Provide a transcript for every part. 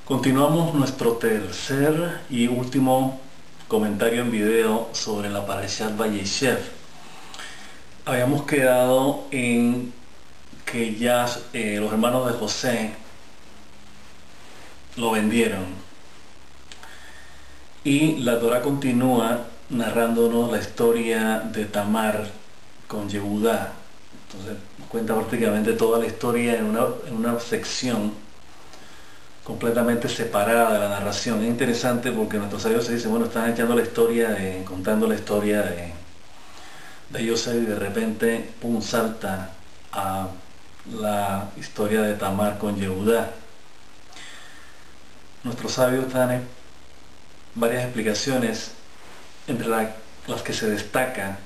Continuamos nuestro tercer y último comentario en video sobre la Parashat Vayeshev. Habíamos quedado en que ya los hermanos de José lo vendieron y la Torah continúa narrándonos la historia de Tamar con Yehudá. Entonces nos cuenta prácticamente toda la historia en una sección completamente separada de la narración. Es interesante porque nuestros sabios se dicen, bueno, están echando la historia, contando la historia de Yosef, y de repente, pum, salta a la historia de Tamar con Yehudá. Nuestros sabios dan varias explicaciones, entre las que se destaca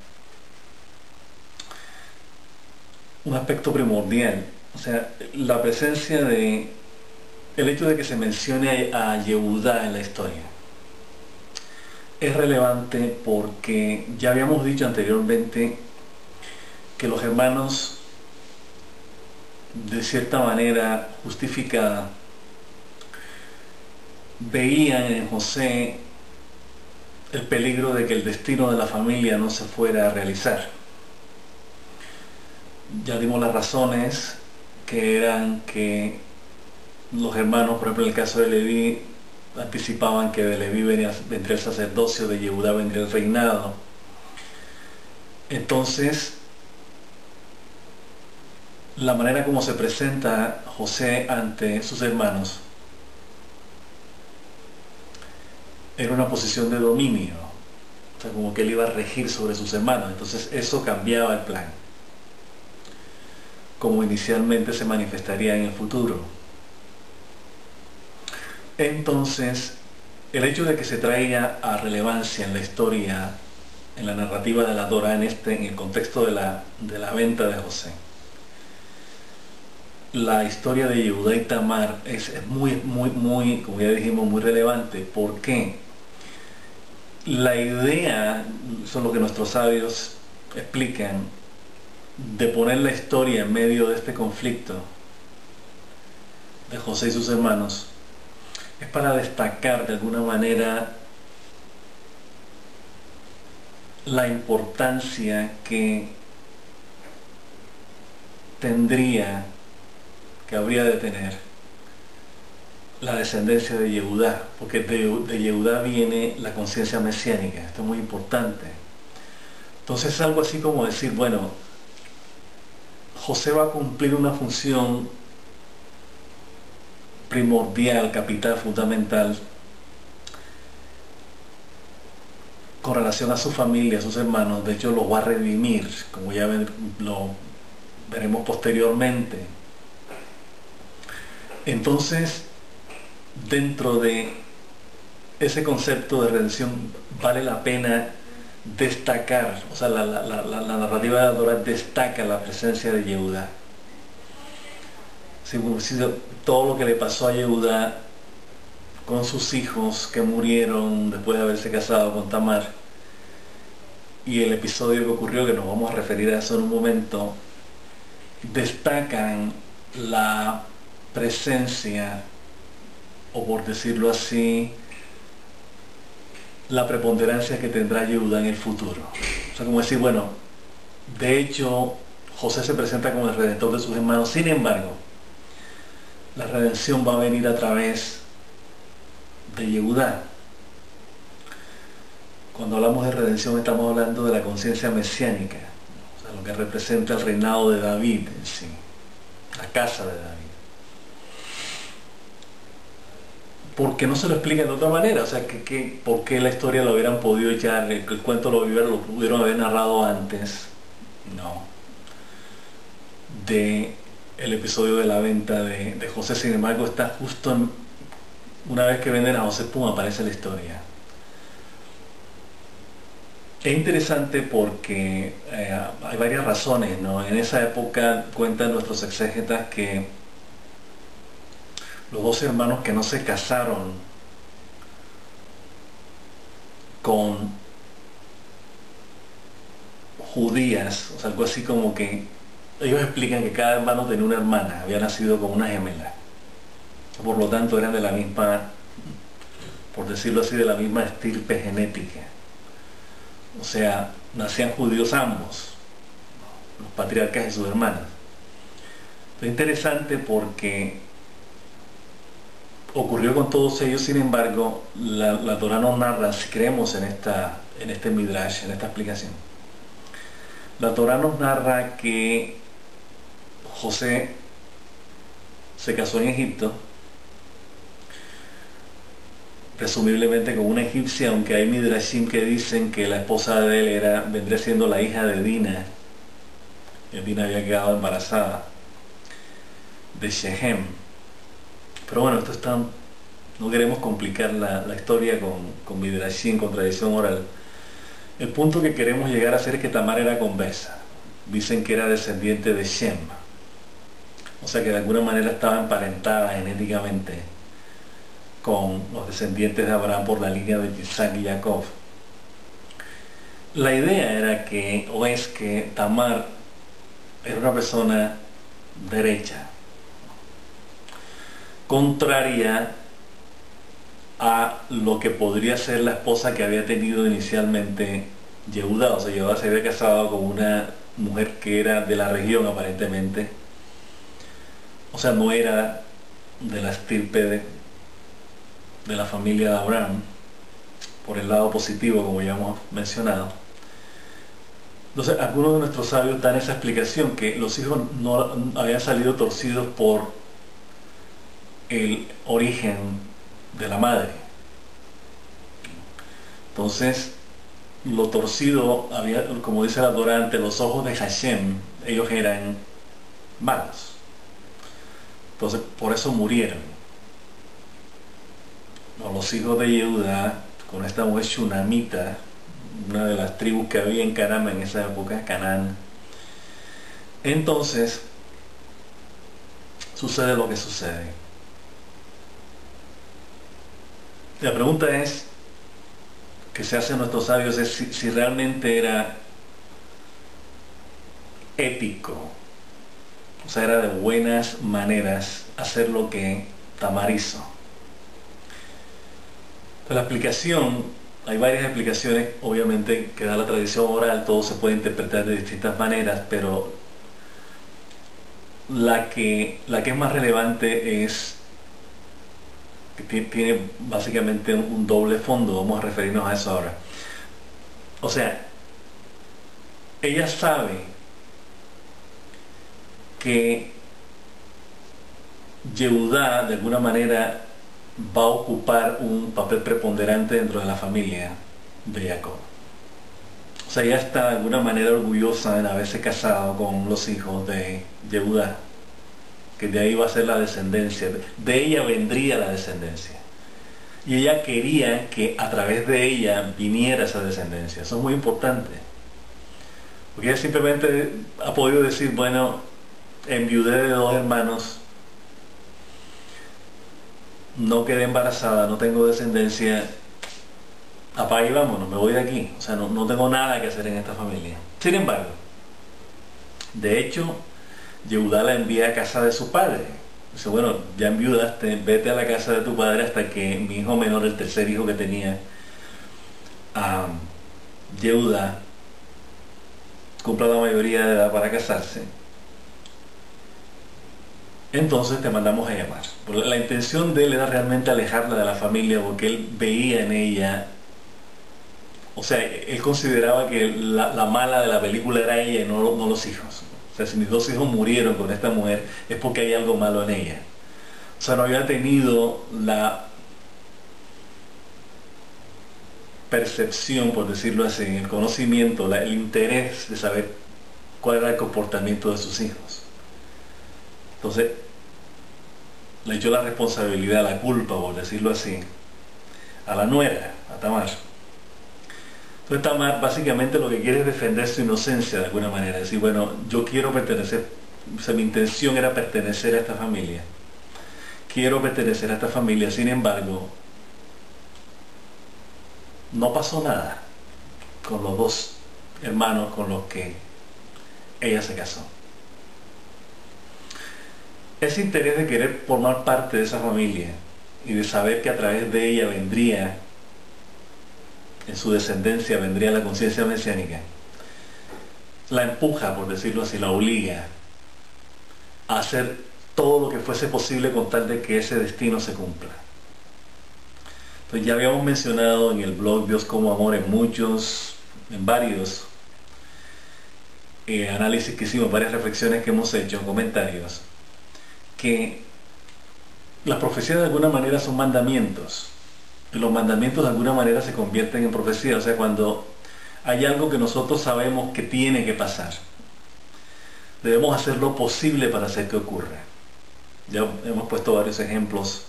un aspecto primordial, o sea, la presencia de el hecho de que se mencione a Yehudá en la historia. Es relevante porque ya habíamos dicho anteriormente que los hermanos, de cierta manera justificada, veían en José el peligro de que el destino de la familia no se fuera a realizar. Ya dimos las razones, que eran que los hermanos, por ejemplo en el caso de Leví, anticipaban que de Leví vendría el sacerdocio, de Yehudá vendría el reinado. Entonces, la manera como se presenta José ante sus hermanos era una posición de dominio, o sea, como que él iba a regir sobre sus hermanos. Entonces eso cambiaba el plan, como inicialmente se manifestaría en el futuro. Entonces, el hecho de que se traiga a relevancia en la historia, en la narrativa de la Torah, en el contexto de la venta de José, la historia de Yehudá y Tamar es muy, como ya dijimos, muy relevante. ¿Por qué? La idea, eso es lo que nuestros sabios explican, de poner la historia en medio de este conflicto de José y sus hermanos, es para destacar de alguna manera la importancia que habría de tener la descendencia de Yehudá, porque de Yehudá viene la conciencia mesiánica. Esto es muy importante. Entonces es algo así como decir, bueno, José va a cumplir una función primordial, capital, fundamental, con relación a su familia, a sus hermanos. De hecho los va a redimir, como ya lo veremos posteriormente. Entonces, dentro de ese concepto de redención vale la pena destacar, o sea, la narrativa de la Torah destaca la presencia de Yehudá. Todo lo que le pasó a Yehudá con sus hijos que murieron después de haberse casado con Tamar, y el episodio que ocurrió, que nos vamos a referir a eso en un momento, destacan la presencia, o por decirlo así, la preponderancia que tendrá Yehudá en el futuro. O sea, como decir, bueno, de hecho José se presenta como el redentor de sus hermanos, sin embargo la redención va a venir a través de Yehudá. Cuando hablamos de redención estamos hablando de la conciencia mesiánica, o sea, lo que representa el reinado de David en sí, la casa de David. Porque no se lo explican de otra manera, o sea, ¿por qué la historia lo hubieran podido echar, el cuento lo pudieron haber narrado antes? No. De el episodio de la venta de José, sin embargo, está justo una vez que venden a José, pum, aparece la historia. Es interesante porque hay varias razones, ¿no? En esa época cuentan nuestros exégetas que los dos hermanos que no se casaron con judías, o sea, algo así como que ellos explican que cada hermano tenía una hermana, había nacido con una gemela. por lo tanto eran de la misma, por decirlo así, de la misma estirpe genética. O sea, nacían judíos ambos, los patriarcas y sus hermanas. Es interesante porque ocurrió con todos ellos. Sin embargo, la Torá nos narra, si creemos en este Midrash, en esta explicación, la Torá nos narra que José se casó en Egipto, presumiblemente con una egipcia, aunque hay midrashim que dicen que la esposa de él vendría siendo la hija de Dina. Dina había quedado embarazada de Shechem. Pero bueno, no queremos complicar la historia con midrashim, con tradición oral. El punto que queremos llegar a hacer es que Tamar era conversa. Dicen que era descendiente de Shem, o sea que de alguna manera estaba emparentada genéticamente con los descendientes de Abraham por la línea de Isaac y Jacob. La idea era que Tamar era una persona derecha, contraria a lo que podría ser la esposa que había tenido inicialmente Yehudá. O sea, Yehudá se había casado con una mujer que era de la región aparentemente, o sea, no era de la estirpe de la familia de Abraham, por el lado positivo, como ya hemos mencionado. Entonces, algunos de nuestros sabios dan esa explicación, que los hijos no habían salido torcidos por el origen de la madre. Entonces, lo torcido había, como dice la Torá, ante los ojos de Hashem, ellos eran malos. Entonces, por eso murieron. Los hijos de Yehudá, con esta mujer shunamita, una de las tribus que había en Canaán en esa época, Canaán. Entonces, sucede lo que sucede. La pregunta que se hacen nuestros sabios es si realmente era ético, o sea, era de buenas maneras hacer lo que Tamar hizo. Entonces, la explicación, hay varias explicaciones, obviamente, que da la tradición oral, todo se puede interpretar de distintas maneras, pero la que es más relevante es que tiene básicamente un doble fondo. Vamos a referirnos a eso ahora. O sea, ella sabe que Yehudá de alguna manera va a ocupar un papel preponderante dentro de la familia de Jacob. O sea, ella está de alguna manera orgullosa de haberse casado con los hijos de Yehudá, que de ahí va a ser la descendencia, de ella vendría la descendencia. Y ella quería que a través de ella viniera esa descendencia. Eso es muy importante. Porque ella simplemente ha podido decir, bueno, enviudé de 2 hermanos, no quedé embarazada, no tengo descendencia, apaga y vámonos, me voy de aquí. O sea, no tengo nada que hacer en esta familia. Sin embargo, de hecho, Yehudá la envía a casa de su padre. Dice, bueno, ya enviudaste, vete a la casa de tu padre hasta que mi hijo menor, el tercer hijo que tenía, Yehudá, cumpla la mayoría de edad para casarse. Entonces te mandamos a llamar. La intención de él era realmente alejarla de la familia, porque él veía en ella, o sea, él consideraba que la mala de la película era ella y no los hijos. O sea, si mis 2 hijos murieron con esta mujer es porque hay algo malo en ella. O sea, no había tenido la percepción, por decirlo así, el conocimiento, el interés de saber cuál era el comportamiento de sus hijos. Entonces, le echó la responsabilidad, la culpa, por decirlo así, a la nuera, a Tamar. Entonces Tamar básicamente lo que quiere es defender su inocencia de alguna manera, decir, bueno, yo quiero pertenecer, o sea, mi intención era pertenecer a esta familia, quiero pertenecer a esta familia. Sin embargo, no pasó nada con los 2 hermanos con los que ella se casó. ese interés de querer formar parte de esa familia y de saber que a través de ella vendría, en su descendencia vendría la conciencia mesiánica, la empuja, por decirlo así, la obliga a hacer todo lo que fuese posible con tal de que ese destino se cumpla. Entonces ya habíamos mencionado en el blog Dios como Amor en varios análisis que hicimos, varias reflexiones que hemos hecho, comentarios, que las profecías de alguna manera son mandamientos, y los mandamientos de alguna manera se convierten en profecías. O sea, cuando hay algo que nosotros sabemos que tiene que pasar, debemos hacer lo posible para hacer que ocurra. Ya hemos puesto varios ejemplos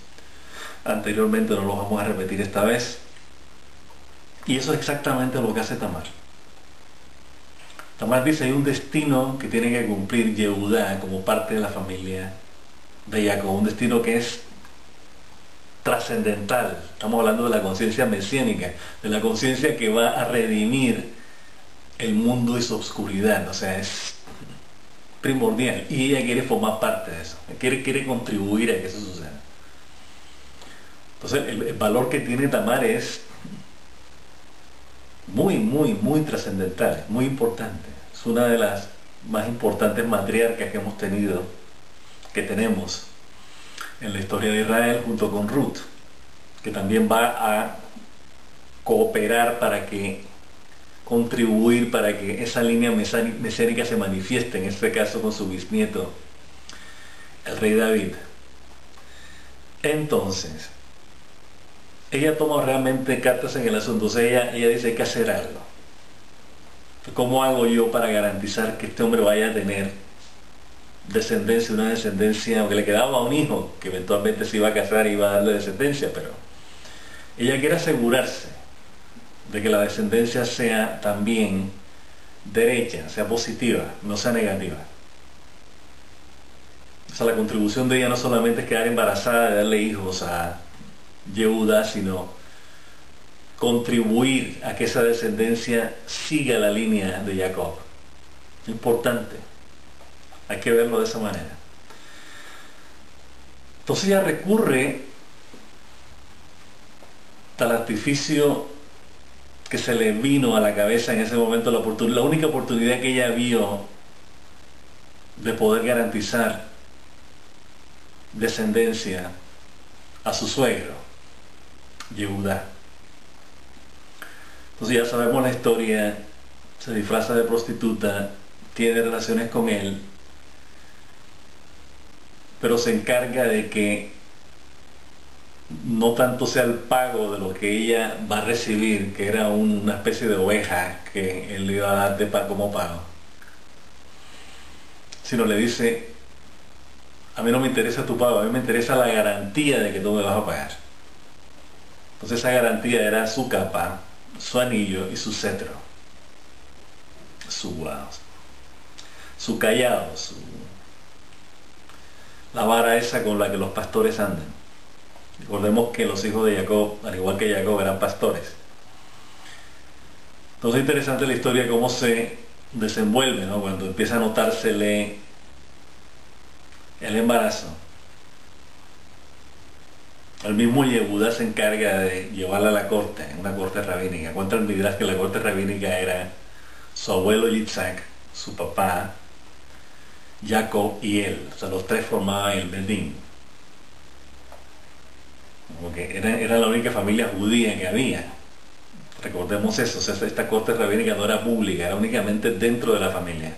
anteriormente, no los vamos a repetir esta vez. Y eso es exactamente lo que hace Tamar. Tamar dice, hay un destino que tiene que cumplir Yehudá como parte de la familia de Jacob, un destino que es trascendental. Estamos hablando de la conciencia mesiánica, de la conciencia que va a redimir el mundo y su oscuridad. O sea, es primordial. Y ella quiere formar parte de eso, quiere contribuir a que eso suceda. Entonces, el valor que tiene Tamar es muy trascendental, muy importante. Es una de las más importantes matriarcas que hemos tenido, que tenemos en la historia de Israel, junto con Ruth, que también va a cooperar para que, contribuir para que esa línea mesiánica se manifieste, en este caso con su bisnieto, el rey David. Entonces, ella toma realmente cartas en el asunto. O sea, ella dice, hay que hacer algo. ¿Cómo hago yo para garantizar que este hombre vaya a tener descendencia, una descendencia, aunque le quedaba un hijo, que eventualmente se iba a casar y iba a darle descendencia, pero ella quiere asegurarse de que la descendencia sea también derecha, sea positiva, no sea negativa? O sea, la contribución de ella no solamente es quedar embarazada de darle hijos a Yehuda, sino contribuir a que esa descendencia siga la línea de Jacob. Importante. Hay que verlo de esa manera. Entonces ella recurre al artificio que se le vino a la cabeza en ese momento, la única oportunidad que ella vio de poder garantizar descendencia a su suegro, Yehuda. Entonces ya sabemos la historia, se disfraza de prostituta, tiene relaciones con él, pero se encarga de que no tanto sea el pago de lo que ella va a recibir, que era una especie de oveja que él le iba a dar como pago, sino le dice, a mí no me interesa tu pago, a mí me interesa la garantía de que tú me vas a pagar. Entonces esa garantía era su capa, su anillo y su cetro, su callado, la vara esa con la que los pastores andan. Recordemos que los hijos de Jacob, al igual que Jacob, eran pastores. Entonces es interesante la historia, cómo se desenvuelve, ¿no? Cuando empieza a notársele el embarazo. El mismo Yehuda se encarga de llevarla a la corte, en una corte rabínica. Cuenta el Midrash que la corte rabínica era su abuelo Yitzhak, su papá, Jacob y él. O sea, los tres formaban el Bedín. Porque era la única familia judía que había. Recordemos eso, o sea, esta corte rabínica no era pública, era únicamente dentro de la familia,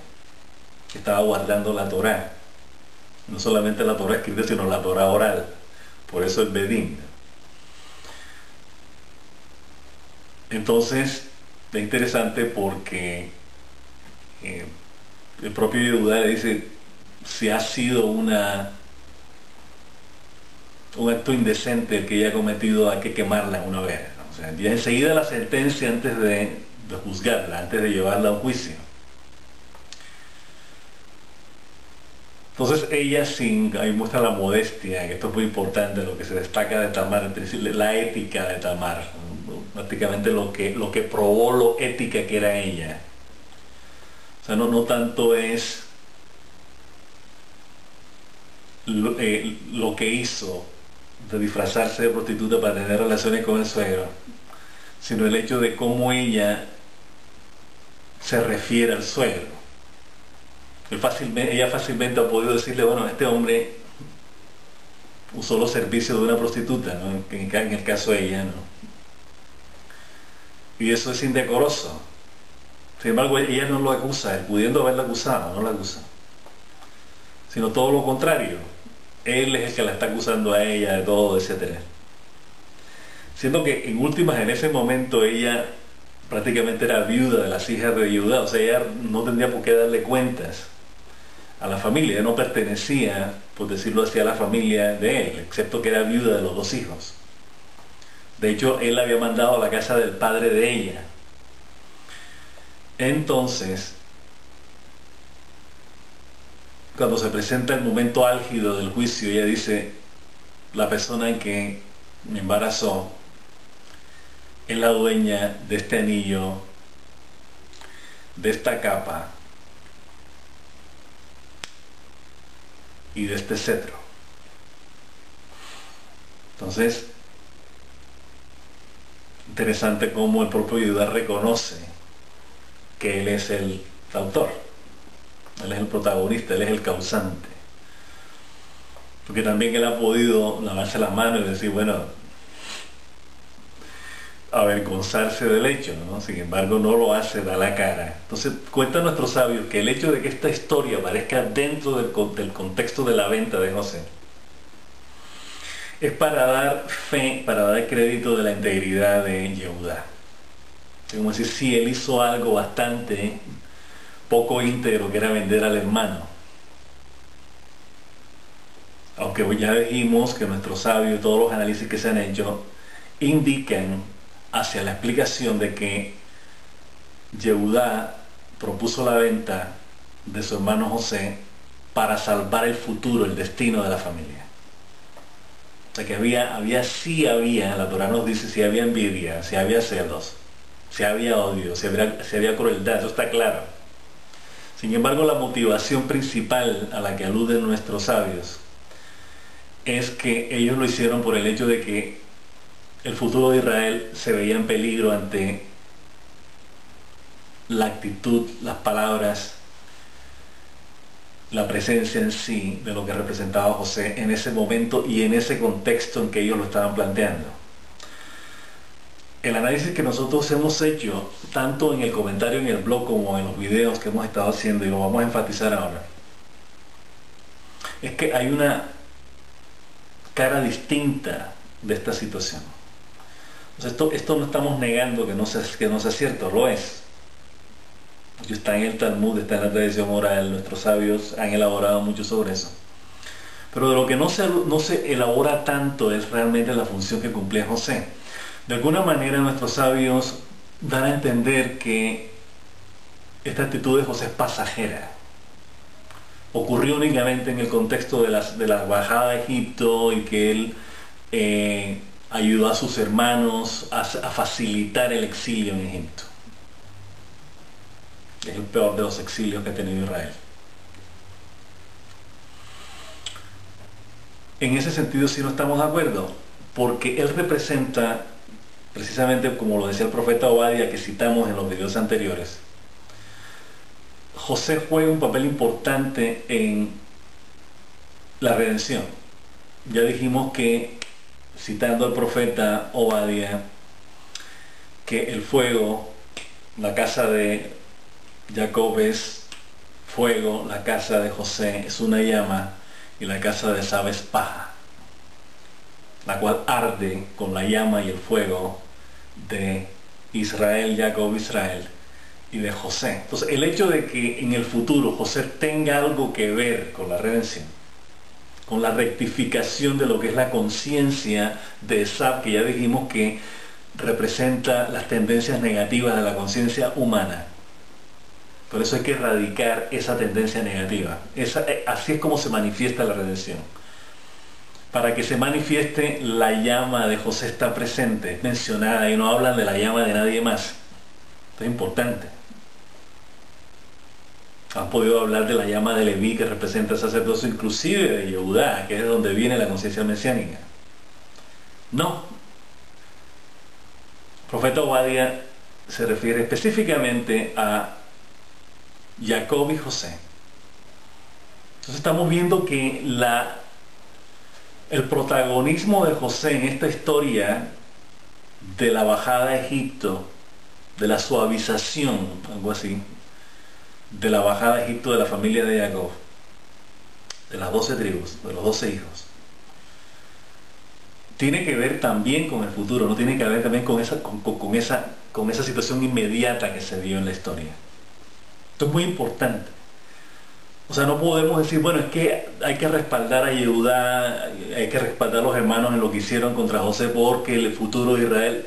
que estaba guardando la Torá. No solamente la Torá escrita, sino la Torá oral. Por eso el Bedín. Entonces, es interesante porque el propio Yehuda le dice, si ha sido un acto indecente el que ella ha cometido, hay que quemarla una vez. O sea, ya enseguida la sentencia antes de juzgarla, antes de llevarla a un juicio. Entonces ella, ahí muestra la modestia, que esto es muy importante, lo que se destaca de Tamar, la ética de Tamar, prácticamente lo que probó lo ética que era ella. O sea, no tanto es lo que hizo de disfrazarse de prostituta para tener relaciones con el suegro, sino el hecho de cómo ella se refiere al suegro. Ella fácilmente ha podido decirle, bueno, este hombre usó los servicios de una prostituta, ¿no? En el caso de ella, ¿no? Y eso es indecoroso. Sin embargo, ella no lo acusa, él pudiendo haberla acusado, no la acusa. Sino todo lo contrario. Él es el que la está acusando a ella de todo, etc. Siendo que en últimas, en ese momento, ella prácticamente era viuda de las hijas de Judá, o sea, ella no tendría por qué darle cuentas a la familia, ella no pertenecía, por decirlo así, a la familia de él, excepto que era viuda de los dos hijos. De hecho, él la había mandado a la casa del padre de ella. Entonces, cuando se presenta el momento álgido del juicio, ella dice, la persona en que me embarazó es la dueña de este anillo, de esta capa y de este cetro. Entonces, interesante cómo el propio Judá reconoce que él es el autor, él es el protagonista, él es el causante. Porque también él ha podido lavarse las manos y decir, bueno, avergonzarse del hecho, ¿no? Sin embargo, no lo hace, da la cara. Entonces, cuentan nuestros sabios que el hecho de que esta historia aparezca dentro del contexto de la venta de José es para dar fe, para dar crédito de la integridad de Yehudá. Es como decir, sí, él hizo algo bastante poco íntegro, que era vender al hermano. Aunque ya dijimos que nuestros sabios, todos los análisis que se han hecho, indican hacia la explicación de que Yehudá propuso la venta de su hermano José para salvar el futuro, el destino de la familia. O sea que la Torah nos dice si había envidia, si había celos, si había odio, si había crueldad, eso está claro. Sin embargo, la motivación principal a la que aluden nuestros sabios es que ellos lo hicieron por el hecho de que el futuro de Israel se veía en peligro ante la actitud, las palabras, la presencia en sí de lo que representaba José en ese momento y en ese contexto en que ellos lo estaban planteando. El análisis que nosotros hemos hecho, tanto en el comentario en el blog como en los videos que hemos estado haciendo, y lo vamos a enfatizar ahora, es que hay una cara distinta de esta situación. Esto no estamos negando que no sea cierto, lo es. Está en el Talmud, está en la tradición oral, nuestros sabios han elaborado mucho sobre eso. Pero de lo que no se elabora tanto es realmente la función que cumplía José. De alguna manera nuestros sabios dan a entender que esta actitud de José es pasajera. Ocurrió únicamente en el contexto de la bajada de Egipto y que él ayudó a sus hermanos a facilitar el exilio en Egipto. Es el peor de los exilios que ha tenido Israel. En ese sentido sí no estamos de acuerdo, porque él representa, precisamente como lo decía el profeta Obadiah que citamos en los videos anteriores, José juega un papel importante en la redención. Ya dijimos que, citando al profeta Obadiah, que el fuego, la casa de Jacob es fuego, la casa de José es una llama y la casa de Esab es paja, la cual arde con la llama y el fuego de Israel, Jacob, Israel y de José. Entonces, el hecho de que en el futuro José tenga algo que ver con la redención, con la rectificación de lo que es la conciencia de Esab, que ya dijimos que representa las tendencias negativas de la conciencia humana. Por eso hay que erradicar esa tendencia negativa. Así es como se manifiesta la redención. Para que se manifieste, la llama de José está presente, es mencionada, y no hablan de la llama de nadie más. Esto es importante. Han podido hablar de la llama de Leví que representa el sacerdocio inclusive de Yehudá, que es de donde viene la conciencia mesiánica. No. El profeta Obadiah se refiere específicamente a Jacob y José. Entonces estamos viendo que el protagonismo de José en esta historia de la bajada a Egipto, de la suavización, algo así, de la bajada a Egipto de la familia de Jacob, de las 12 tribus, de los 12 hijos, tiene que ver también con el futuro, no tiene que ver también con esa situación inmediata que se dio en la historia. Esto es muy importante. O sea, no podemos decir, bueno, es que hay que respaldar a Yehudá, hay que respaldar a los hermanos en lo que hicieron contra José porque el futuro de Israel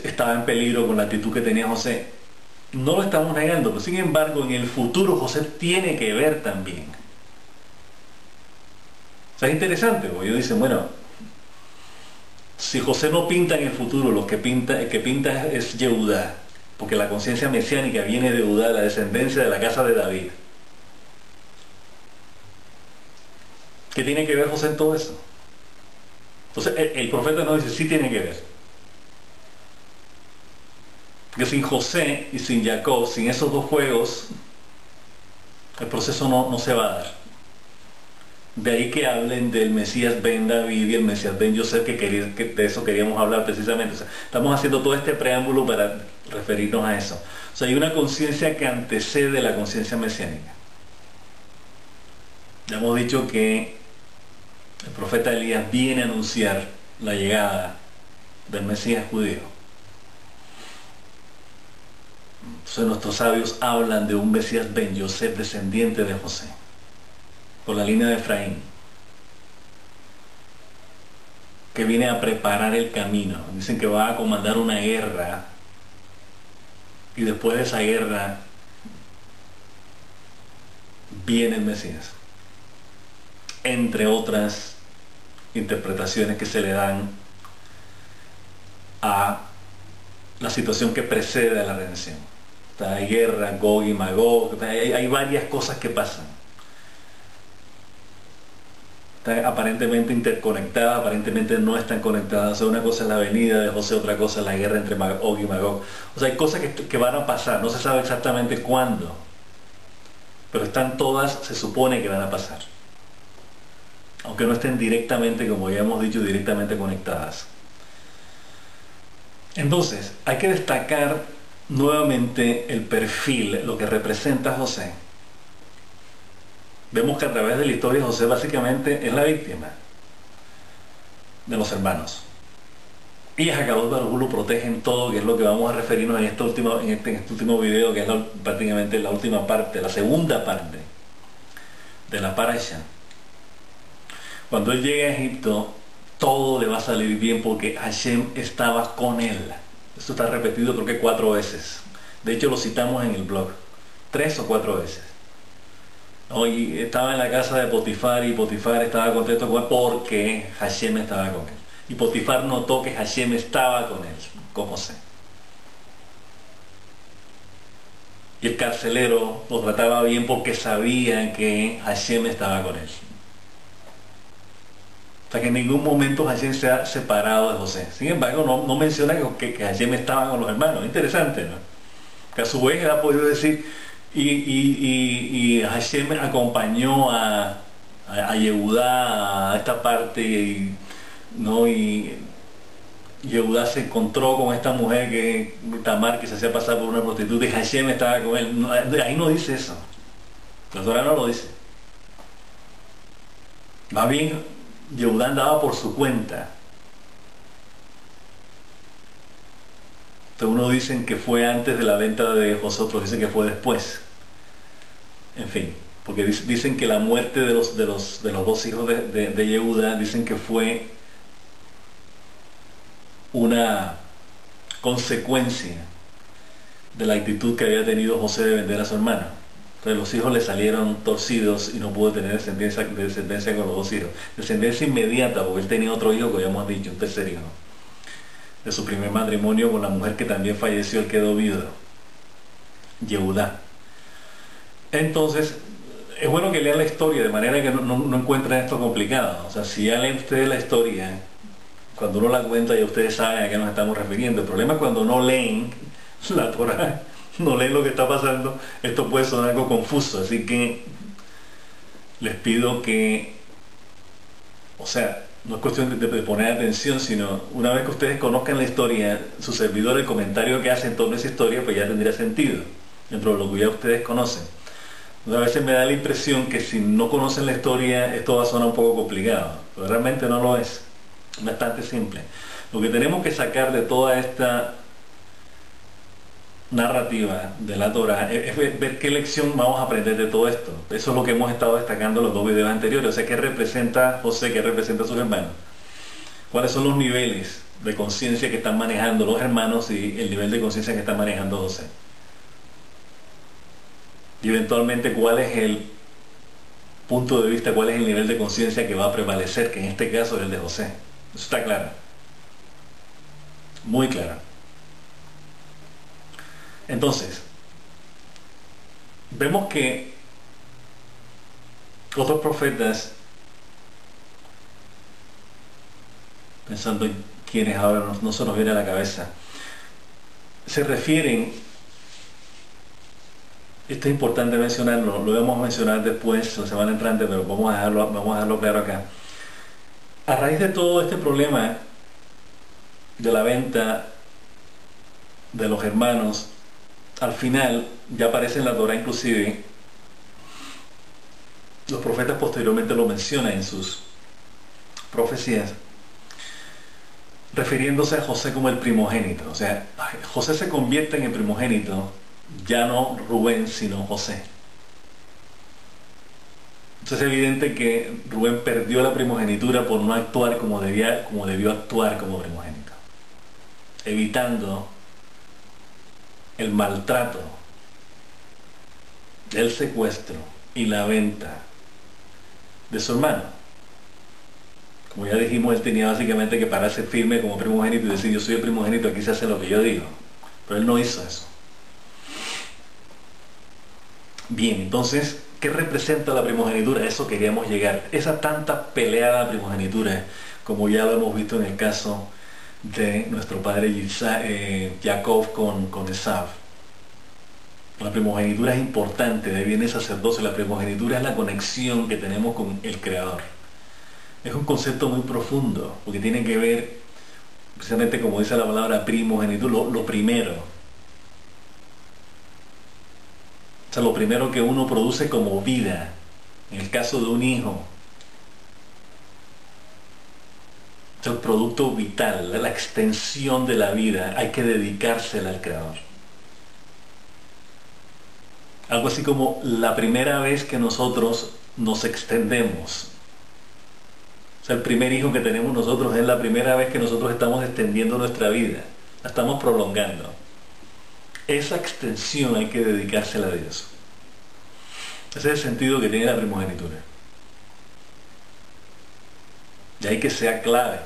estaba en peligro con la actitud que tenía José. No lo estamos negando, pero sin embargo en el futuro José tiene que ver también. O sea, es interesante, porque ellos dicen, bueno, si José no pinta en el futuro, el que pinta es Yehudá, porque la conciencia mesiánica viene de Judá, la descendencia de la casa de David. ¿Qué tiene que ver José en todo eso? Entonces el profeta no dice, sí tiene que ver. Porque sin José y sin Jacob, sin esos dos juegos, el proceso no se va a dar. De ahí que hablen del Mesías Ben David y el Mesías Ben Yosef, que de eso queríamos hablar precisamente. O sea, estamos haciendo todo este preámbulo para referirnos a eso. O sea, hay una conciencia que antecede la conciencia mesiánica. Ya hemos dicho que el profeta Elías viene a anunciar la llegada del Mesías judío. Entonces nuestros sabios hablan de un Mesías Ben Yosef, descendiente de José, por la línea de Efraín, que viene a preparar el camino. Dicen que va a comandar una guerra y después de esa guerra viene el Mesías, entre otras interpretaciones que se le dan a la situación que precede a la redención. Hay guerra, Gog y Magog, hay varias cosas que pasan. Están aparentemente interconectadas, aparentemente no están conectadas. O sea, una cosa es la venida de José, otra cosa es la guerra entre Gog y Magog. O sea, hay cosas que van a pasar, no se sabe exactamente cuándo, pero están todas, se supone que van a pasar, aunque no estén directamente, como ya hemos dicho, directamente conectadas. Entonces, hay que destacar nuevamente el perfil, lo que representa José. Vemos que a través de la historia José básicamente es la víctima de los hermanos. Y a Jacob lo protege en todo, que es lo que vamos a referirnos en este último video, que es prácticamente la última parte, la segunda parte de la parasha. Cuando él llega a Egipto, todo le va a salir bien porque Hashem estaba con él. Esto está repetido creo que 4 veces. De hecho lo citamos en el blog, 3 o 4 veces. Y estaba en la casa de Potifar y Potifar estaba contento con él porque Hashem estaba con él. Y Potifar notó que Hashem estaba con él, con José. Y el carcelero lo trataba bien porque sabía que Hashem estaba con él. O sea que en ningún momento Hashem se ha separado de José. Sin embargo, no menciona que Hashem estaba con los hermanos. Interesante, ¿no? Que a su vez él ha podido decir, y Hashem acompañó a Yehudá a esta parte, ¿no? Y Yehudá se encontró con esta mujer Tamar, que se hacía pasar por una prostituta, y Hashem estaba con él. Ahí no dice eso. La Torá no lo dice. Más bien, Yehudá andaba por su cuenta. Entonces unos dicen que fue antes de la venta de José, otros dicen que fue después. En fin, porque dicen que la muerte de los 2 hijos de Yehudá, dicen que fue una consecuencia de la actitud que había tenido José de vender a su hermano. Entonces los hijos le salieron torcidos y no pudo tener descendencia con los 2 hijos. Descendencia inmediata, porque él tenía otro hijo, que habíamos dicho, un tercer hijo. De su primer matrimonio con la mujer que también falleció, él quedó viudo, Yehudá. Entonces, es bueno que lean la historia de manera que no encuentren esto complicado. O sea, si ya leen ustedes la historia, cuando uno la cuenta ya ustedes saben a qué nos estamos refiriendo. El problema es cuando no leen la Torah, no leen lo que está pasando, esto puede sonar algo confuso. Así que les pido que, o sea, no es cuestión de poner atención, sino una vez que ustedes conozcan la historia, su servidor, el comentario que hace en torno a esa historia, pues ya tendría sentido, dentro de lo que ya ustedes conocen. A veces me da la impresión que si no conocen la historia, esto va a sonar un poco complicado, pero realmente no lo es. Es bastante simple. Lo que tenemos que sacar de toda esta narrativa de la Torah es ver qué lección vamos a aprender de todo esto. Eso es lo que hemos estado destacando en los dos videos anteriores. O sea, qué representa José, qué representa a sus hermanos. ¿Cuáles son los niveles de conciencia que están manejando los hermanos y el nivel de conciencia que está manejando José? Y eventualmente cuál es el punto de vista, cuál es el nivel de conciencia que va a prevalecer, que en este caso es el de José. Eso está claro. Muy claro. Entonces, vemos que otros profetas, pensando en quienes ahora no se nos viene a la cabeza, se refieren, esto es importante mencionarlo, lo vamos a mencionar después, la semana entrante, pero vamos a dejarlo claro acá. A raíz de todo este problema de la venta de los hermanos, al final ya aparece en la Torah, inclusive los profetas posteriormente lo mencionan en sus profecías, refiriéndose a José como el primogénito. O sea, José se convierte en el primogénito, ya no Rubén, sino José. Entonces es evidente que Rubén perdió la primogenitura por no actuar como debió actuar como primogénito, evitando el maltrato, el secuestro y la venta de su hermano. Como ya dijimos, él tenía básicamente que pararse firme como primogénito y decir: yo soy el primogénito, aquí se hace lo que yo digo. Pero él no hizo eso. Bien, entonces, ¿qué representa la primogenitura? A eso queríamos llegar. Esa tanta peleada primogenitura, como ya lo hemos visto en el caso de nuestro padre Jacob con Esav. La primogenitura es importante, de ahí viene el sacerdocio. La primogenitura es la conexión que tenemos con el Creador. Es un concepto muy profundo, porque tiene que ver, precisamente como dice la palabra primogenitura, lo primero. O sea, lo primero que uno produce como vida, en el caso de un hijo. Es el producto vital, la extensión de la vida, hay que dedicársela al Creador. Algo así como la primera vez que nosotros nos extendemos. O sea, el primer hijo que tenemos nosotros es la primera vez que nosotros estamos extendiendo nuestra vida, la estamos prolongando. Esa extensión hay que dedicársela a Dios. Ese es el sentido que tiene la primogenitura. Y hay que sea clave,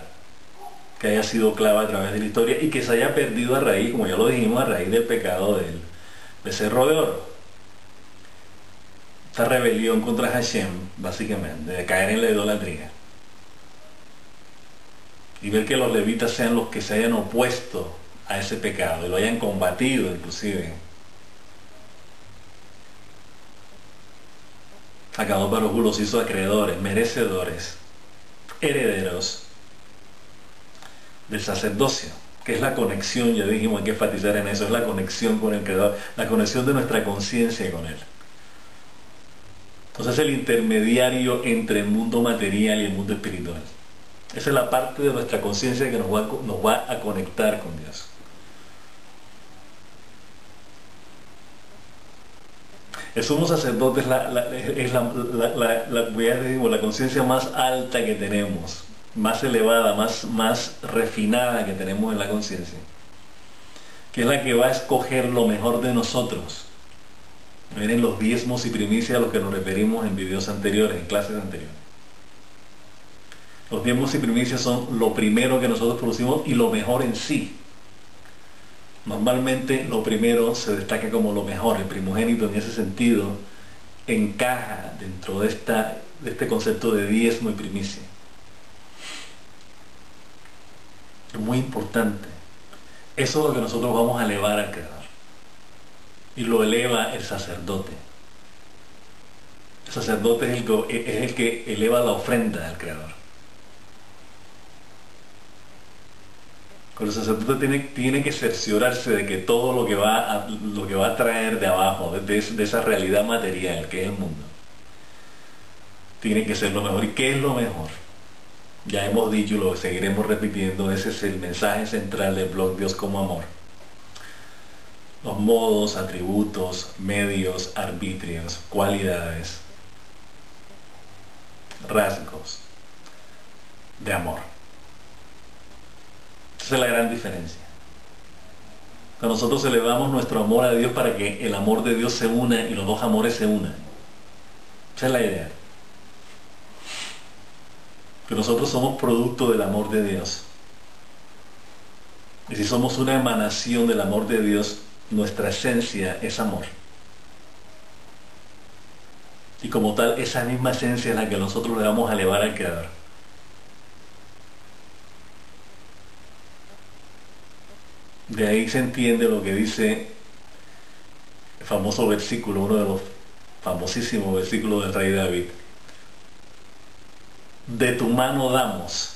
que haya sido clave a través de la historia y que se haya perdido a raíz, como ya lo dijimos, a raíz del pecado del becerro de oro. Esta rebelión contra Hashem, básicamente, de caer en la idolatría. Y ver que los levitas sean los que se hayan opuesto a ese pecado y lo hayan combatido inclusive. Acabó Baruj Hu los hizo acreedores, merecedores, herederos del sacerdocio, que es la conexión, ya dijimos, hay que enfatizar en eso, es la conexión con el Creador, la conexión de nuestra conciencia con Él. Entonces es el intermediario entre el mundo material y el mundo espiritual. Esa es la parte de nuestra conciencia que nos va a conectar con Dios. El sumo sacerdote es la conciencia más alta que tenemos, más elevada, más refinada que tenemos en la conciencia, que es la que va a escoger lo mejor de nosotros. Miren los diezmos y primicias a los que nos referimos en videos anteriores, en clases anteriores. Los diezmos y primicias son lo primero que nosotros producimos y lo mejor en sí. Normalmente lo primero se destaca como lo mejor, el primogénito en ese sentido encaja dentro de este concepto de diezmo y primicia. Es muy importante. Eso es lo que nosotros vamos a elevar al Creador. Y lo eleva el sacerdote. El sacerdote es el que eleva la ofrenda al Creador. Pero el sacerdote tiene que cerciorarse de que todo lo que va a traer de abajo, de esa realidad material que es el mundo, tiene que ser lo mejor. ¿Y qué es lo mejor? Ya hemos dicho y lo seguiremos repitiendo, ese es el mensaje central del blog Dios como Amor. Los modos, atributos, medios, arbitrios, cualidades, rasgos de amor. Esa es la gran diferencia. Cuando nosotros elevamos nuestro amor a Dios para que el amor de Dios se una y los dos amores se unan. Esa es la idea. Que nosotros somos producto del amor de Dios. Y si somos una emanación del amor de Dios, nuestra esencia es amor. Y como tal, esa misma esencia es la que nosotros le vamos a elevar al Creador. De ahí se entiende lo que dice el famoso versículo, uno de los famosísimos versículos del rey David. De tu mano damos.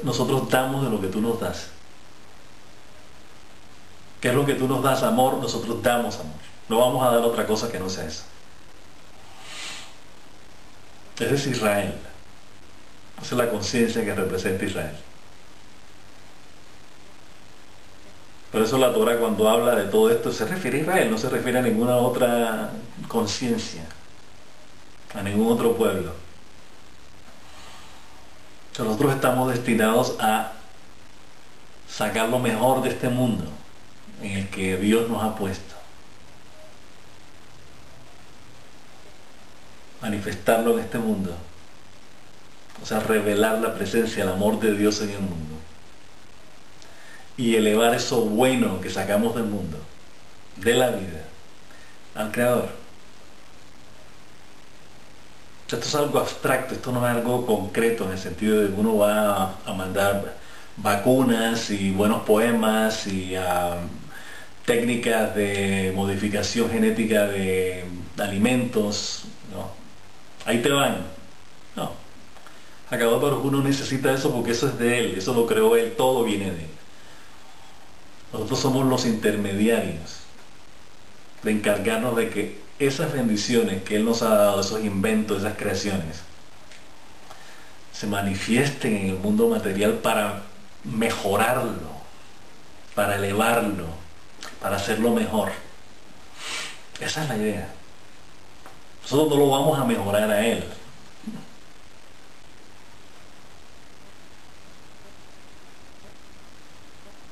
Nosotros damos de lo que tú nos das. ¿Qué es lo que tú nos das? Amor. Nosotros damos amor. No vamos a dar otra cosa que no sea eso. Ese es Israel. Esa es la conciencia que representa Israel. Por eso la Torah, cuando habla de todo esto, se refiere a Israel, no se refiere a ninguna otra conciencia, a ningún otro pueblo. Nosotros estamos destinados a sacar lo mejor de este mundo en el que Dios nos ha puesto. Manifestarlo en este mundo. O sea, revelar la presencia, el amor de Dios en el mundo. Y elevar eso bueno que sacamos del mundo, de la vida, al Creador. Esto es algo abstracto, esto no es algo concreto en el sentido de que uno va a mandar vacunas y buenos poemas y técnicas de modificación genética de alimentos. No, ahí te van. No. Acabado, pero uno necesita eso porque eso es de Él, eso lo creó Él, todo viene de Él. Nosotros somos los intermediarios de encargarnos de que esas bendiciones que Él nos ha dado, esos inventos, esas creaciones, se manifiesten en el mundo material para mejorarlo, para elevarlo, para hacerlo mejor. Esa es la idea. Nosotros no lo vamos a mejorar a Él.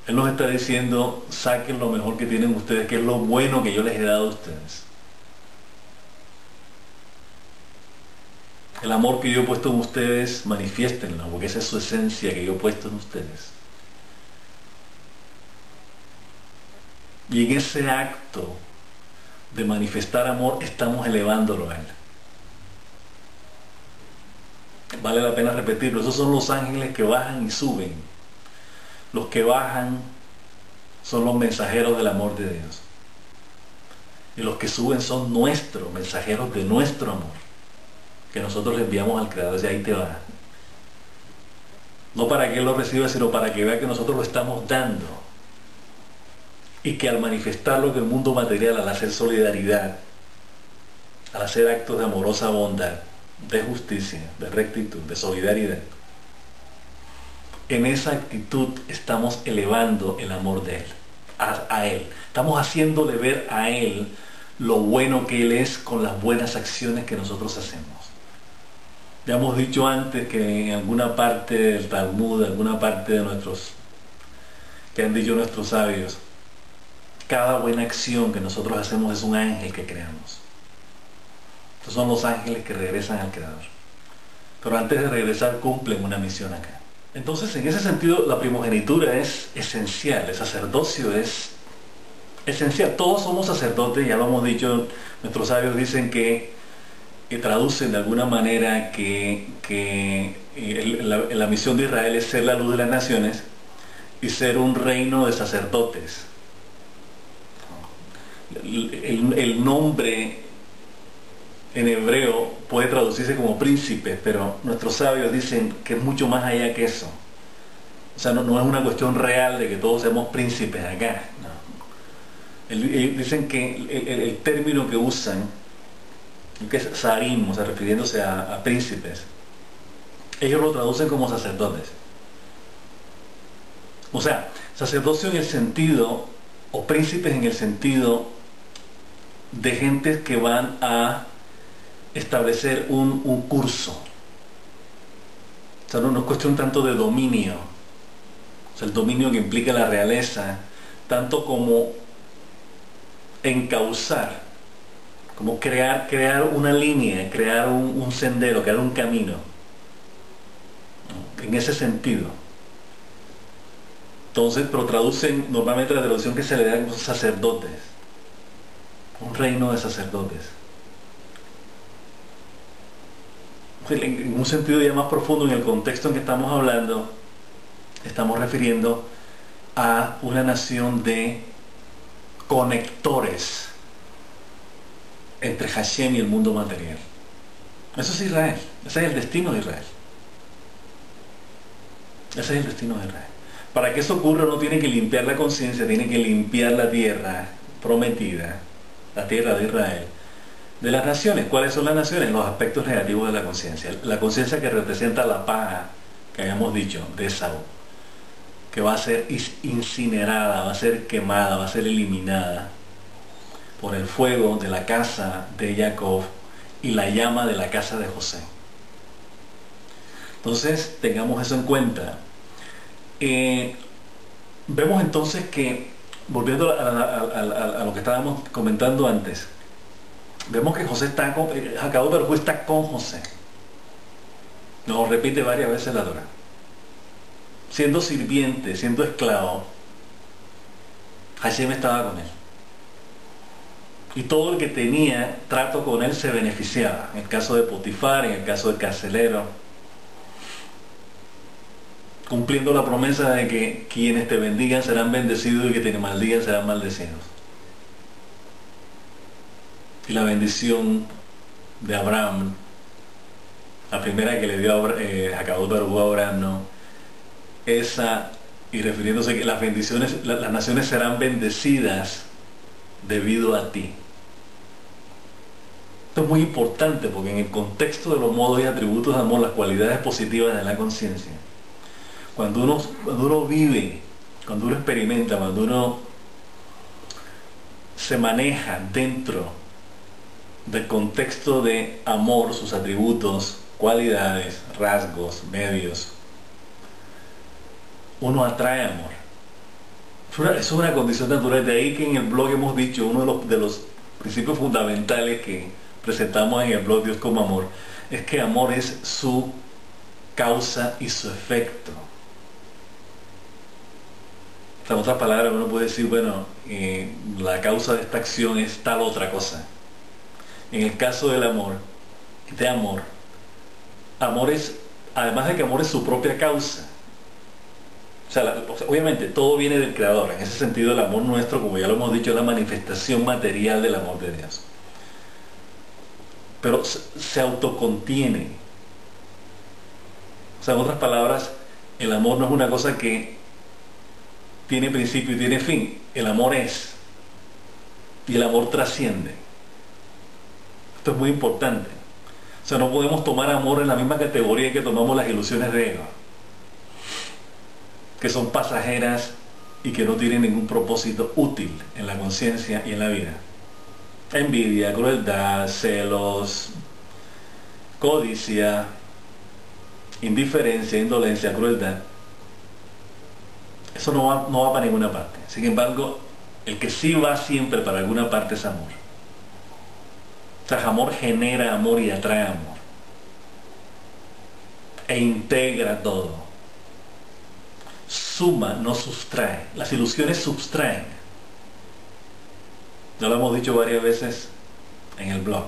Él nos está diciendo, saquen lo mejor que tienen ustedes, que es lo bueno que yo les he dado a ustedes. El amor que yo he puesto en ustedes, manifiéstenlo, porque esa es su esencia que yo he puesto en ustedes. Y en ese acto de manifestar amor, estamos elevándolo a Él. Vale la pena repetirlo, esos son los ángeles que bajan y suben. Los que bajan son los mensajeros del amor de Dios. Y los que suben son nuestros mensajeros de nuestro amor, que nosotros le enviamos al Creador. Y ahí te va. No para que Él lo reciba, sino para que vea que nosotros lo estamos dando. Y que al manifestarlo en el mundo material, al hacer solidaridad, al hacer actos de amorosa bondad, de justicia, de rectitud, de solidaridad, en esa actitud estamos elevando el amor de Él, a Él. Estamos haciéndole ver a Él lo bueno que Él es con las buenas acciones que nosotros hacemos. Ya hemos dicho antes que en alguna parte del Talmud, alguna parte de que han dicho nuestros sabios, cada buena acción que nosotros hacemos es un ángel que creamos. Estos son los ángeles que regresan al Creador. Pero antes de regresar cumplen una misión acá. Entonces, en ese sentido, la primogenitura es esencial, el sacerdocio es esencial. Todos somos sacerdotes, ya lo hemos dicho, nuestros sabios dicen que traducen de alguna manera que la misión de Israel es ser la luz de las naciones y ser un reino de sacerdotes. El nombre en hebreo puede traducirse como príncipe, pero nuestros sabios dicen que es mucho más allá que eso. O sea, no es una cuestión real de que todos seamos príncipes acá. No. Dicen que el término que usan, que es sarim, o sea, refiriéndose a príncipes, ellos lo traducen como sacerdotes. O sea, sacerdocio en el sentido, o príncipes en el sentido de gentes que van a establecer un curso. O sea, no es cuestión tanto de dominio, o sea, el dominio que implica la realeza, tanto como encauzar, como crear una línea, crear un sendero, crear un camino, en ese sentido. Entonces, pero traducen, normalmente la traducción que se le da a los sacerdotes, un reino de sacerdotes. En un sentido ya más profundo, en el contexto en que estamos hablando, estamos refiriendo a una nación de conectores entre Hashem y el mundo material. Eso es Israel, ese es el destino de Israel. Ese es el destino de Israel. Para que eso ocurra no tiene que limpiar la conciencia, tiene que limpiar la tierra prometida, la tierra de Israel, de las naciones. ¿Cuáles son las naciones? Los aspectos negativos de la conciencia. La conciencia que representa la paja, que habíamos dicho, de Esaú, que va a ser incinerada, va a ser quemada, va a ser eliminada por el fuego de la casa de Jacob y la llama de la casa de José. Entonces, tengamos eso en cuenta. Vemos entonces que, volviendo a lo que estábamos comentando antes, vemos que José está con, Jacob Barjú está con José. Nos repite varias veces la Torá. Siendo sirviente, siendo esclavo, Hashem estaba con él. Y todo el que tenía trato con él se beneficiaba. En el caso de Potifar, en el caso del carcelero, cumpliendo la promesa de que quienes te bendigan serán bendecidos y que te maldigan serán maldecidos. Y la bendición de Abraham, la primera que le dio Jacob Barjú a Abraham, ¿no? Esa, y refiriéndose a que las bendiciones, las naciones serán bendecidas debido a ti. Esto es muy importante porque en el contexto de los modos y atributos de amor, las cualidades positivas de la conciencia, cuando uno vive, cuando uno experimenta, cuando uno se maneja dentro del contexto de amor, sus atributos, cualidades, rasgos, medios, uno atrae amor. Es una condición natural. De ahí que en el blog hemos dicho, uno de los principios fundamentales que presentamos en el blog Dios como Amor, es que amor es su causa y su efecto. En otras palabras, uno puede decir, bueno, la causa de esta acción es tal otra cosa. En el caso del amor, amor es, además de que amor es su propia causa. O sea, obviamente todo viene del Creador. En ese sentido, el amor nuestro, como ya lo hemos dicho, es la manifestación material del amor de Dios. Pero se autocontiene. O sea, en otras palabras, el amor no es una cosa que tiene principio y tiene fin. El amor es. Y el amor trasciende. Esto es muy importante. O sea, no podemos tomar amor en la misma categoría que tomamos las ilusiones de ego, que son pasajeras y que no tienen ningún propósito útil en la conciencia y en la vida. Envidia, crueldad, celos, codicia, indiferencia, indolencia, crueldad. Eso no va para ninguna parte. Sin embargo, el que sí va siempre para alguna parte es amor. O sea, amor genera amor y atrae amor. E integra todo. Suma, no sustrae. Las ilusiones sustraen. Ya lo hemos dicho varias veces en el blog.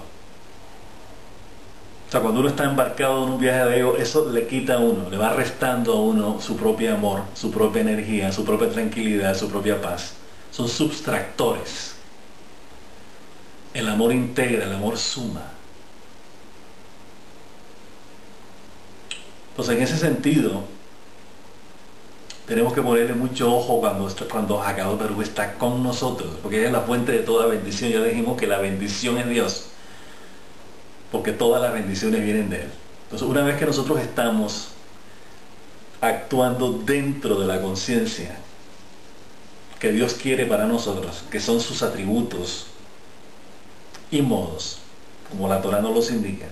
O sea, cuando uno está embarcado en un viaje de ego, eso le quita a uno, le va restando a uno su propio amor, su propia energía, su propia tranquilidad, su propia paz. Son subtractores. El amor integra, el amor suma. Entonces, en ese sentido, tenemos que ponerle mucho ojo cuando Hakadosh Baruj Hu está con nosotros, porque ella es la fuente de toda bendición. Ya dijimos que la bendición es Dios, porque todas las bendiciones vienen de Él. Entonces, una vez que nosotros estamos actuando dentro de la conciencia que Dios quiere para nosotros, que son sus atributos y modos, como la Torah nos los indica,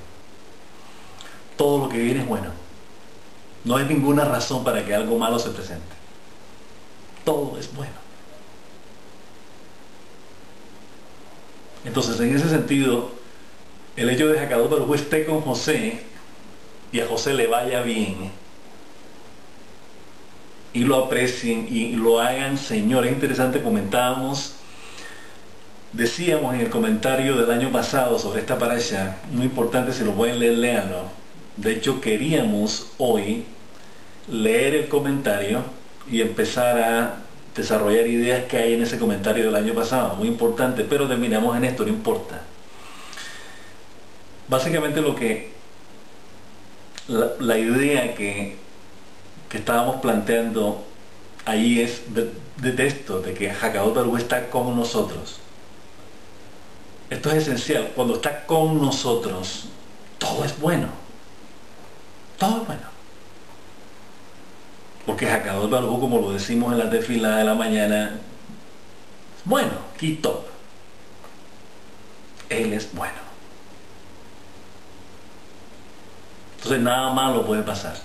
todo lo que viene es bueno. No hay ninguna razón para que algo malo se presente. Todo es bueno. Entonces, en ese sentido, el hecho de que Hakadosh Baruj Hu esté con José y a José le vaya bien y lo aprecien y lo hagan Señor. Es interesante, decíamos en el comentario del año pasado sobre esta parasha, muy importante, si lo pueden leer, léanlo. De hecho, queríamos hoy leer el comentario y empezar a desarrollar ideas que hay en ese comentario del año pasado, muy importante, pero terminamos en esto, no importa. Básicamente la idea que estábamos planteando ahí es de esto, de que Hakadosh Baruj Hu está con nosotros. Esto es esencial. Cuando está con nosotros, todo es bueno. Todo es bueno. Porque Hakadosh Baruj Hu, como lo decimos en la tefilá de la mañana, es bueno, Kitop. Él es bueno. Entonces nada malo puede pasar.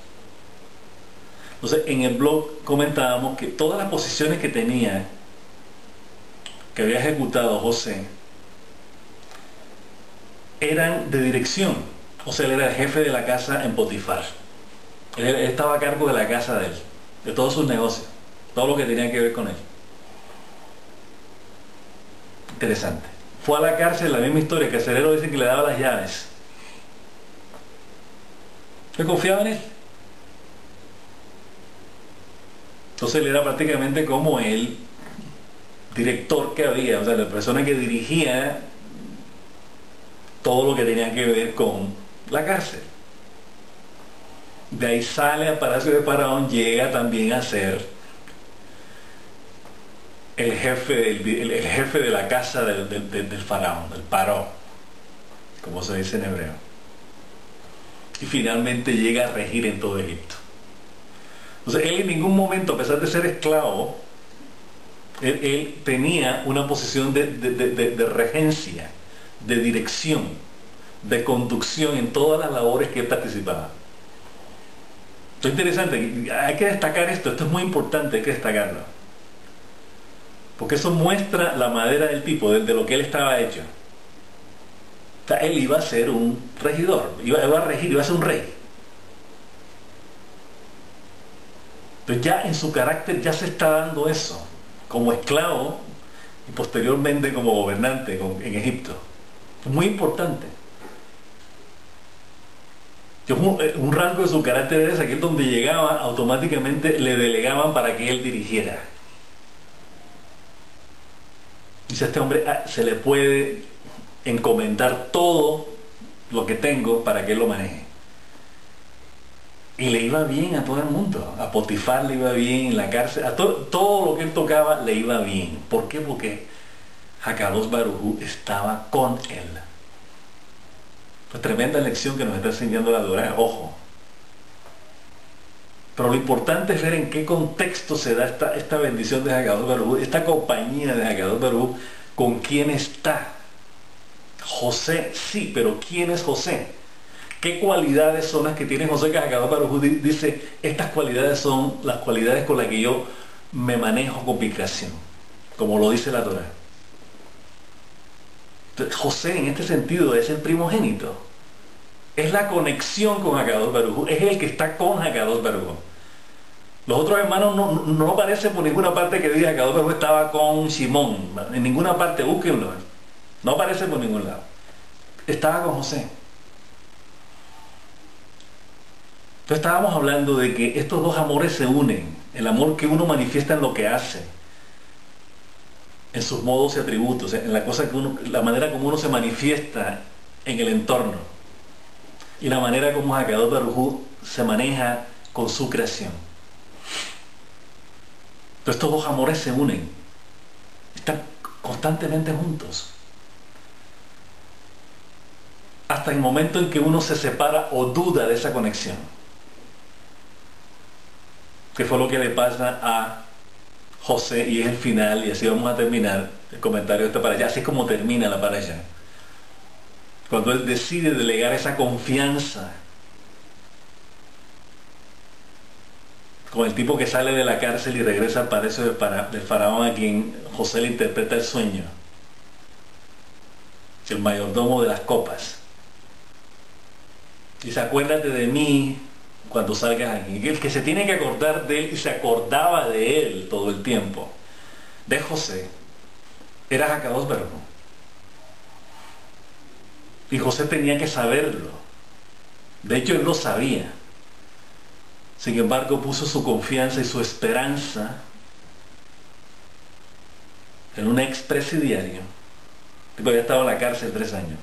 Entonces en el blog comentábamos que todas las posiciones que había ejecutado José, eran de dirección. O sea, él era el jefe de la casa en Potifar. Él estaba a cargo de la casa de él, de todos sus negocios, todo lo que tenía que ver con él. Interesante. Fue a la cárcel, la misma historia, que el carcelero dice que le daba las llaves. ¿Usted confiaba en él? Entonces él era prácticamente como el director que había, o sea, la persona que dirigía todo lo que tenía que ver con la cárcel. De ahí sale al palacio de Faraón, llega también a ser el jefe de la casa del faraón, del paró, como se dice en hebreo. Y finalmente llega a regir en todo Egipto. Entonces él en ningún momento, a pesar de ser esclavo, él tenía una posición de regencia, de dirección, de conducción en todas las labores que él participaba. Esto es interesante, hay que destacar esto es muy importante, hay que destacarlo. Porque eso muestra la madera del tipo, de lo que él estaba hecho. O sea, él iba a ser un regidor, iba a regir, iba a ser un rey. Entonces ya en su carácter ya se está dando eso, como esclavo y posteriormente como gobernante en Egipto. Es muy importante. Un rasgo de su carácter era ese, que donde llegaba automáticamente le delegaban para que él dirigiera. Dice, a este hombre se le puede encomendar todo lo que tengo para que él lo maneje. Y le iba bien a todo el mundo. A Potifar le iba bien, en la cárcel, a todo lo que él tocaba le iba bien. ¿Por qué? Porque Hakadosh Baruj Hu estaba con él. Pues tremenda lección que nos está enseñando la Torá, ojo. Pero lo importante es ver en qué contexto se da esta bendición de Hakadosh Baruj Hu, esta compañía de Hakadosh Baruj Hu, con quién está. José, sí, pero ¿quién es José? ¿Qué cualidades son las que tiene José? Que Hakadosh Baruj Hu dice, estas cualidades son las cualidades con las que yo me manejo con mi creación, como lo dice la Torá. José en este sentido es el primogénito, es la conexión con Hakadosh Baruj Hu, es el que está con Hakadosh Baruj Hu. Los otros hermanos no aparecen por ninguna parte que diga que Adolfo estaba con Simón. En ninguna parte, búsquenlo. No aparece por ningún lado. Estaba con José. Entonces estábamos hablando de que estos dos amores se unen. El amor que uno manifiesta en lo que hace, en sus modos y atributos, en la cosa que uno, la manera como uno se manifiesta en el entorno, y la manera como Hakadosh Baruj Hu se maneja con su creación. Entonces estos dos amores se unen, están constantemente juntos, hasta el momento en que uno se separa o duda de esa conexión, que fue lo que le pasa a José, y es el final, y así vamos a terminar el comentario de esta parasha. Así es como termina la parasha, cuando él decide delegar esa confianza con el tipo que sale de la cárcel y regresa al palacio del faraón, a quien José le interpreta el sueño, el mayordomo de las copas. Dice: acuérdate de mí cuando salgas aquí. El que se tiene que acordar de él, y se acordaba de él todo el tiempo, de José, era Hakadosh Baruj Hu. Y José tenía que saberlo. De hecho, él lo sabía. Sin embargo, puso su confianza y su esperanza en un expresidiario. El tipo había estado en la cárcel 3 años.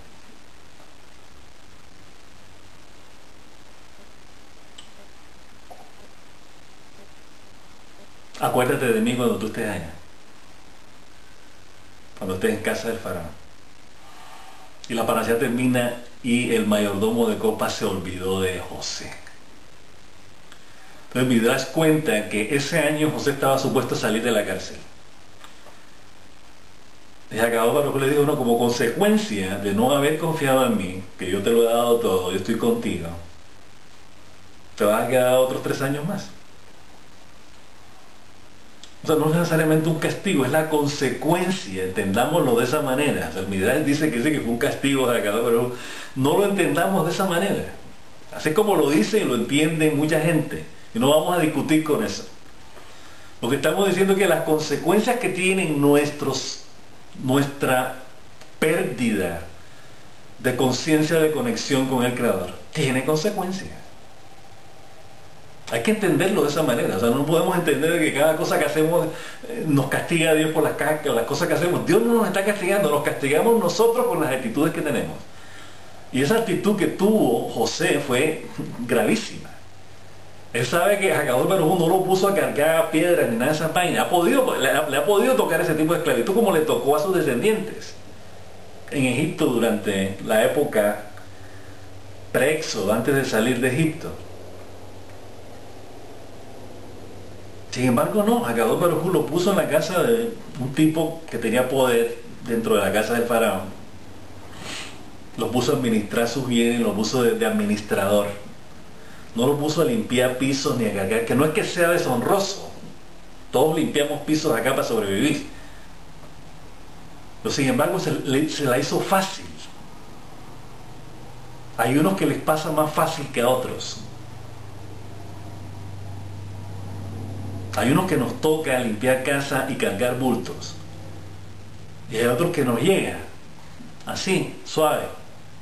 Acuérdate de mí cuando tú estés allá, cuando estés en casa del faraón. Y la parasha termina: y el mayordomo de copas se olvidó de José. Entonces Midrash cuenta que ese año José estaba supuesto a salir de la cárcel. Y Hakadosh Baruj Hu le dijo: no, como consecuencia de no haber confiado en mí, que yo te lo he dado todo, yo estoy contigo, te vas a quedar otros 3 años más. O sea, no es necesariamente un castigo, es la consecuencia, entendámoslo de esa manera. O sea, el Midrash dice que sí, que fue un castigo de Hakadosh Baruj Hu. No lo entendamos de esa manera. Así como lo dice y lo entiende mucha gente. Y no vamos a discutir con eso. Lo que estamos diciendo es que las consecuencias que tienen nuestra pérdida de conciencia de conexión con el Creador, tiene consecuencias. Hay que entenderlo de esa manera. O sea, no podemos entender que cada cosa que hacemos nos castiga a Dios por las cosas que hacemos. Dios no nos está castigando, nos castigamos nosotros por las actitudes que tenemos. Y esa actitud que tuvo José fue gravísima. Él sabe que Hakadosh Baruj Hu no lo puso a cargar piedras ni nada de esas vainas. Le ha podido tocar ese tipo de esclavitud, como le tocó a sus descendientes en Egipto durante la época pre-éxodo, antes de salir de Egipto. Sin embargo, no, Hakadosh Baruj Hu lo puso en la casa de un tipo que tenía poder dentro de la casa del faraón. Lo puso a administrar sus bienes, lo puso de administrador. No lo puso a limpiar pisos ni a cargar, que no es que sea deshonroso. Todos limpiamos pisos acá para sobrevivir. Pero sin embargo se la hizo fácil. Hay unos que les pasa más fácil que a otros. Hay unos que nos toca limpiar casa y cargar bultos. Y hay otros que nos llega así, suave,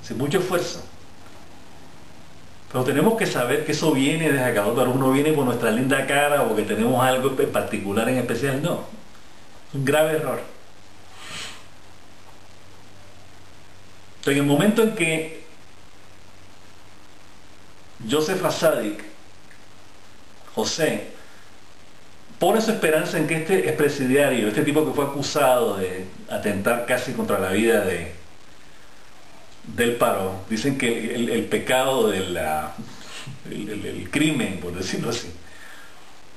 sin mucho esfuerzo. Pero tenemos que saber que eso viene de Hakadosh Baruj Hu, no viene por nuestra linda cara o que tenemos algo en particular, en especial, no. Es un grave error. Entonces, en el momento en que Yosef Hasadik, José, pone su esperanza en que este expresidiario, este tipo que fue acusado de atentar casi contra la vida del paro, dicen que el pecado el crimen, por decirlo así,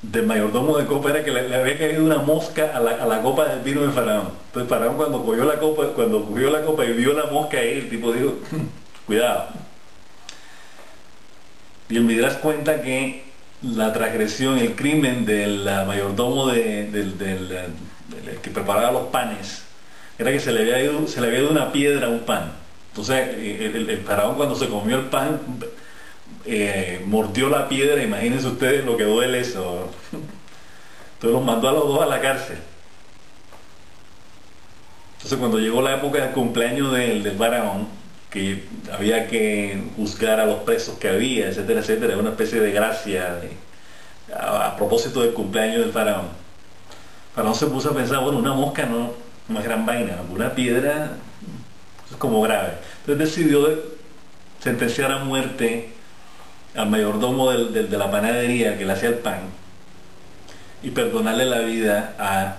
del mayordomo de copa era que le había caído una mosca a la copa del vino del faraón. Entonces faraón cuando cogió la copa y vio la mosca ahí, el tipo dijo: cuidado. Y el Midrash cuenta que la transgresión, el crimen del mayordomo del que preparaba los panes, era que se le había ido una piedra a un pan. Entonces el faraón, cuando se comió el pan, mordió la piedra, imagínense ustedes lo que duele eso. Entonces los mandó a los dos a la cárcel. Entonces cuando llegó la época del cumpleaños del faraón, que había que juzgar a los presos que había, etcétera, etcétera, una especie de gracia a propósito del cumpleaños del faraón. El faraón se puso a pensar, bueno, una mosca no es gran vaina, una piedra es como grave. Entonces decidió sentenciar a muerte al mayordomo de la panadería que le hacía el pan y perdonarle la vida a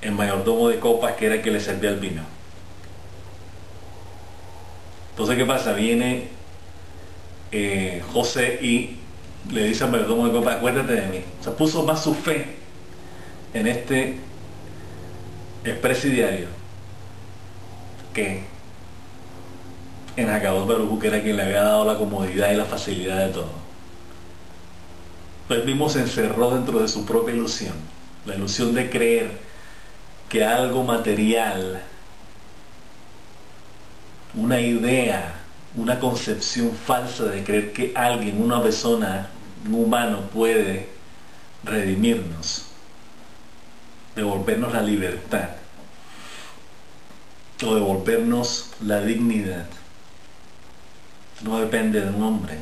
el mayordomo de copas, que era el que le servía el vino. Entonces, ¿qué pasa? Viene José y le dice al mayordomo de copas, acuérdate de mí. O sea, puso más su fe en este expresidiario que en Akadosh Baruj Hu, que era quien le había dado la comodidad y la facilidad de todo. Él mismo se encerró dentro de su propia ilusión, la ilusión de creer que algo material, una idea, una concepción falsa de creer que alguien, una persona, un humano puede redimirnos, devolvernos la libertad o devolvernos la dignidad, no depende de un hombre,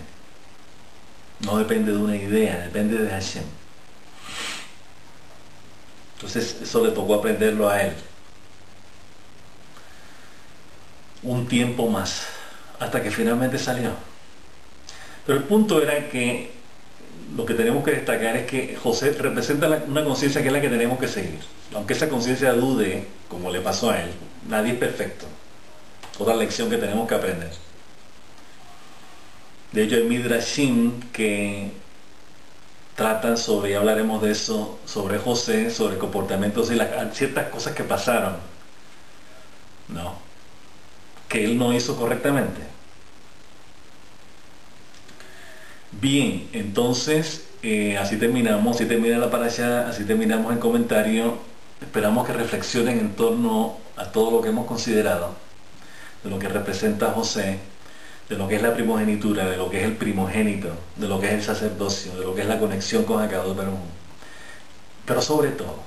no depende de una idea, depende de Hashem. Entonces eso le tocó aprenderlo a él. Un tiempo más, hasta que finalmente salió. Pero el punto era que lo que tenemos que destacar es que José representa una conciencia que es la que tenemos que seguir. Aunque esa conciencia dude, como le pasó a él, nadie es perfecto. Otra lección que tenemos que aprender. De hecho hay midrashim que tratan sobre, y hablaremos de eso, sobre José, sobre comportamientos y ciertas cosas que pasaron, ¿no?, que él no hizo correctamente. Bien, entonces así terminamos, así termina la parasha, así terminamos el comentario. Esperamos que reflexionen en torno a todo lo que hemos considerado, de lo que representa José, de lo que es la primogenitura, de lo que es el primogénito, de lo que es el sacerdocio, de lo que es la conexión con Akadosh Baruj Hu. Pero sobre todo,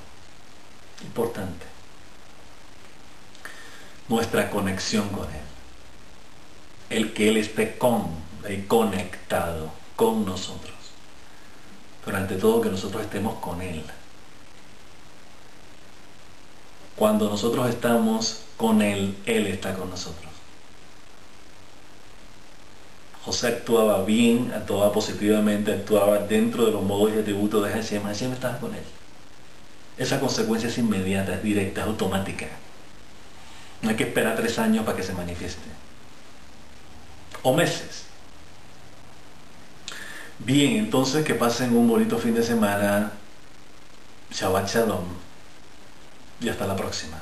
importante, nuestra conexión con Él. El que Él esté conectado con nosotros. Pero ante todo que nosotros estemos con Él. Cuando nosotros estamos con Él, Él está con nosotros. José actuaba bien, actuaba positivamente, actuaba dentro de los modos y atributos de Hashem. Hashem estaba con él. Esa consecuencia es inmediata, es directa, es automática. No hay que esperar 3 años para que se manifieste. O meses. Bien, entonces que pasen un bonito fin de semana. Shabbat Shalom. Y hasta la próxima.